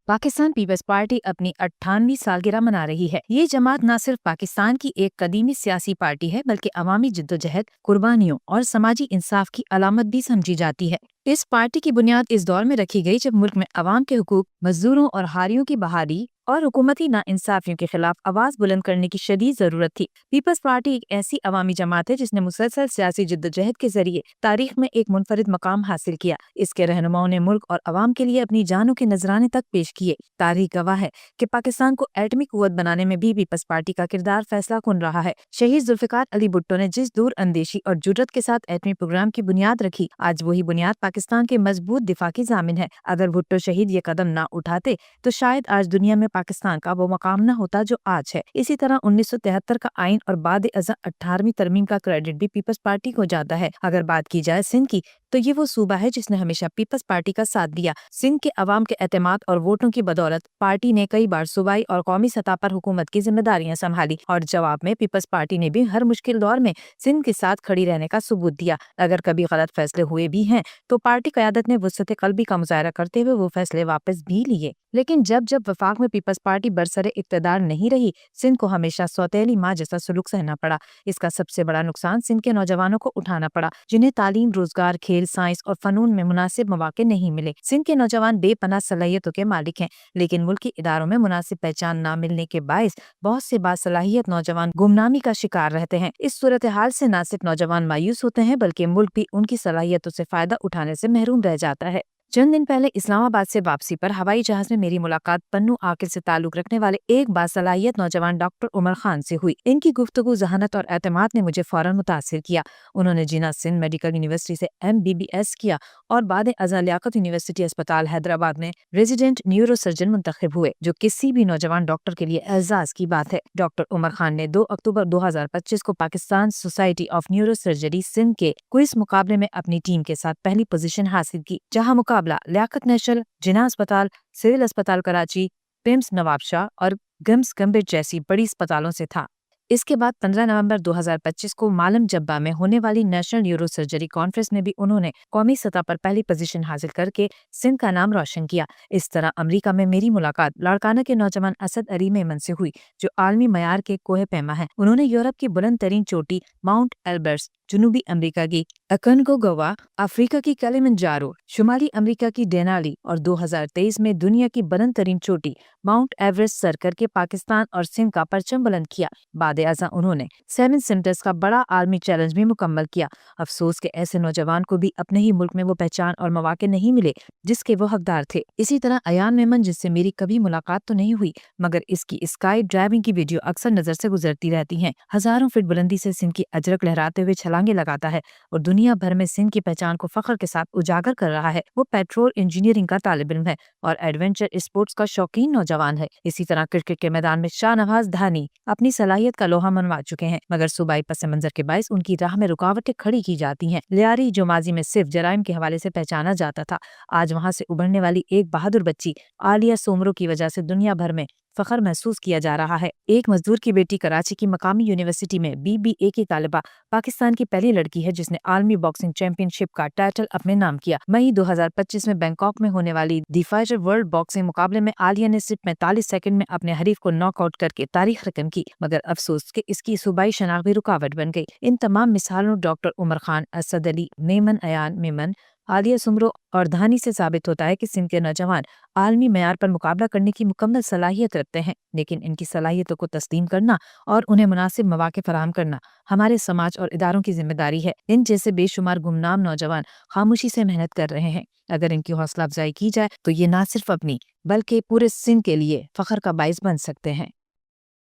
Pakistan Peoples party اپنی 98ویں سالگرہ منا رہی ہے۔ یہ جماعت نہ صرف پاکستان کی ایک قدیمی سیاسی پارٹی ہے بلکہ عوامی جدوجہد، قربانیوں اور سماجی انصاف کی علامت بھی سمجھی جاتی ہے۔ اس پارٹی کی بنیاد اس دور میں رکھی گئی جب ملک میں عوام کے حقوق، مزدوروں اور حاریوں کی بحالی اور حکومتی ناانصافیوں کے خلاف آواز بلند کرنے کی شدید ضرورت تھی۔ پیپلز پارٹی ایک ایسی عوامی جماعت ہے جس نے مسلسل سیاسی جدوجہد کے ذریعے تاریخ میں ایک منفرد مقام حاصل کیا۔ اس کے رہنماؤں نے ملک اور عوام کے لیے اپنی جانوں کے نذرانے تک پیش کیے۔ تاریخ گواہ ہے کہ پاکستان کو ایٹمی قوت بنانے میں بھی پیپلز پارٹی کا کردار فیصلہ کن رہا ہے۔ شہید ذوالفقار علی بھٹو نے جس دور اندیشی اور جرأت کے ساتھ ایٹمی پروگرام کی بنیاد رکھی، آج وہی بنیاد پاکستان کے مضبوط دفاع کی ضامن ہے۔ اگر بھٹو شہید یہ قدم نہ اٹھاتے تو شاید آج دنیا میں پاکستان کا وہ مقام نہ ہوتا جو آج ہے۔ اسی طرح 1973 کا آئین اور بعد ازاں 18ویں ترمیم کا کریڈٹ بھی پیپلز پارٹی کو جاتا ہے۔ اگر بات کی جائے سندھ کی تو یہ وہ صوبہ ہے جس نے ہمیشہ پیپلز پارٹی کا ساتھ دیا۔ سندھ کے عوام کے اعتماد اور ووٹوں کی بدولت پارٹی نے کئی بار صوبائی اور قومی سطح پر حکومت کی ذمہ داریاں سنبھالی، اور جواب میں پیپلز پارٹی نے بھی ہر مشکل دور میں سندھ کے ساتھ کھڑی رہنے کا ثبوت دیا۔ اگر کبھی غلط فیصلے ہوئے بھی ہیں تو پارٹی قیادت نے وسعت قلبی کا مظاہرہ کرتے ہوئے وہ فیصلے واپس بھی لیے۔ لیکن جب وفاق میں پیپلز پارٹی برسر اقتدار نہیں رہی، سندھ کو ہمیشہ سوتیلی ماں جیسا سلوک سہنا پڑا۔ اس کا سب سے بڑا نقصان سندھ کے نوجوانوں کو اٹھانا پڑا، جنہیں تعلیم، روزگار، کھیل، سائنس اور فنون میں مناسب مواقع نہیں ملے۔ سندھ کے نوجوان بے پناہ صلاحیتوں کے مالک ہیں، لیکن ملکی اداروں میں مناسب پہچان نہ ملنے کے باعث بہت سے باصلاحیت نوجوان گمنامی کا شکار رہتے ہیں۔ اس صورتحال سے نہ صرف نوجوان مایوس ہوتے ہیں بلکہ ملک بھی ان کی صلاحیتوں سے فائدہ اٹھانے سے محروم رہ جاتا ہے۔ چند دن پہلے اسلام آباد سے واپسی پر ہوائی جہاز میں میری ملاقات پنو عاقل سے تعلق رکھنے والے ایک باصلاحیت نوجوان ڈاکٹر عمر خان سے ہوئی۔ ان کی گفتگو، ذہانت اور اعتماد نے مجھے فوراً متاثر کیا۔ انہوں نے جناح سندھ میڈیکل یونیورسٹی سے MBBS کیا اور بعد ازاں لیاقت یونیورسٹی اسپتال حیدرآباد میں ریزیڈنٹ نیورو سرجن منتخب ہوئے، جو کسی بھی نوجوان ڈاکٹر کے لیے اعزاز کی بات ہے۔ ڈاکٹر عمر خان نے 2 اکتوبر 2025 کو Pakistan society of neuro surgery Sindh کے کوئز مقابلے میں اپنی ٹیم کے ساتھ پہلی پوزیشن حاصل کی، جہاں مقابلہ لیاقت نیشنل، جناح اسپتال، سول اسپتال کراچی، پیمز نواب شاہ اور گمز کیمبرج جیسی بڑی اسپتالوں سے تھا۔ اس کے بعد 15 نومبر 2025 کو مالم جبہ میں ہونے والی نیشنل نیورو سرجری کانفرنس میں بھی انہوں نے قومی سطح پر پہلی پوزیشن حاصل کر کے سندھ کا نام روشن کیا۔ اس طرح امریکہ میں میری ملاقات لاڑکانہ کے نوجوان اسد علی میمن سے ہوئی، جو عالمی معیار کے کوہ پیما ہیں۔ انہوں نے یورپ کی بلند ترین چوٹی ماؤنٹ ایلبرس، جنوبی امریکہ کی اکنکوگوا، افریقہ کی کلیمنجارو، شمالی امریکہ کی ڈینالی اور 2023 میں دنیا کی بلند ترین چوٹی ماؤنٹ ایورسٹ سر کر کے پاکستان اور سندھ کا پرچم بلند کیا۔ بعد ازاں انہوں نے 7 سمٹس کا بڑا عالمی چیلنج بھی مکمل کیا۔ افسوس کہ ایسے نوجوان کو بھی اپنے ہی ملک میں وہ پہچان اور مواقع نہیں ملے جس کے وہ حقدار تھے۔ اسی طرح ایان میمن، جس سے میری کبھی ملاقات تو نہیں ہوئی مگر اس کی اسکائی ڈرائیونگ کی ویڈیو اکثر نظر سے گزرتی رہتی ہیں، ہزاروں فٹ بلندی سے سندھ کی اجرک لہراتے ہوئے چھلانگیں لگاتا ہے اور دنیا بھر میں سندھ کی پہچان کو فخر کے ساتھ اجاگر کر رہا ہے۔ وہ پیٹرول انجینئرنگ کا طالب علم ہے اور ایڈونچر اسپورٹس کا شوقین نوجوان ہے۔ اسی طرح کرکٹ کے میدان میں شاہ نواز دھانی اپنی صلاحیت کا لوہا منوا چکے ہیں، مگر صوبائی پس منظر کے باعث ان کی راہ میں رکاوٹیں کھڑی کی جاتی ہیں۔ لیاری، جو ماضی میں صرف جرائم کے حوالے سے پہچانا جاتا تھا، آج وہاں سے ابھرنے والی ایک بہادر بچی عالیہ سومرو کی وجہ سے دنیا بھر میں فخر محسوس کیا جا رہا ہے۔ ایک مزدور کی بیٹی کراچی کی مقامی یونیورسٹی میں BBA کی طالبہ پاکستان کی پہلی لڑکی ہے جس نے عالمی باکسنگ چیمپئن شپ کا ٹائٹل اپنے نام کیا۔ مئی 2025 میں بینکاک میں ہونے والی دی فائٹر ورلڈ باکسنگ مقابلے میں عالیہ نے صرف 45 سیکنڈ میں اپنے حریف کو ناک آؤٹ کر کے تاریخ رقم کی، مگر افسوس کہ اس کی صوبائی شناخت بھی رکاوٹ بن گئی۔ ان تمام مثالوں ڈاکٹر عمر خان، اسد علی میمن، ایان میمن، عالیہ سمرو اور دھانی سے ثابت ہوتا ہے کہ سندھ کے نوجوان عالمی معیار پر مقابلہ کرنے کی مکمل صلاحیت رکھتے ہیں، لیکن ان کی صلاحیتوں کو تسلیم کرنا اور انہیں مناسب مواقع فراہم کرنا ہمارے سماج اور اداروں کی ذمہ داری ہے۔ ان جیسے بے شمار گمنام نوجوان خاموشی سے محنت کر رہے ہیں۔ اگر ان کی حوصلہ افزائی کی جائے تو یہ نہ صرف اپنی بلکہ پورے سندھ کے لیے فخر کا باعث بن سکتے ہیں۔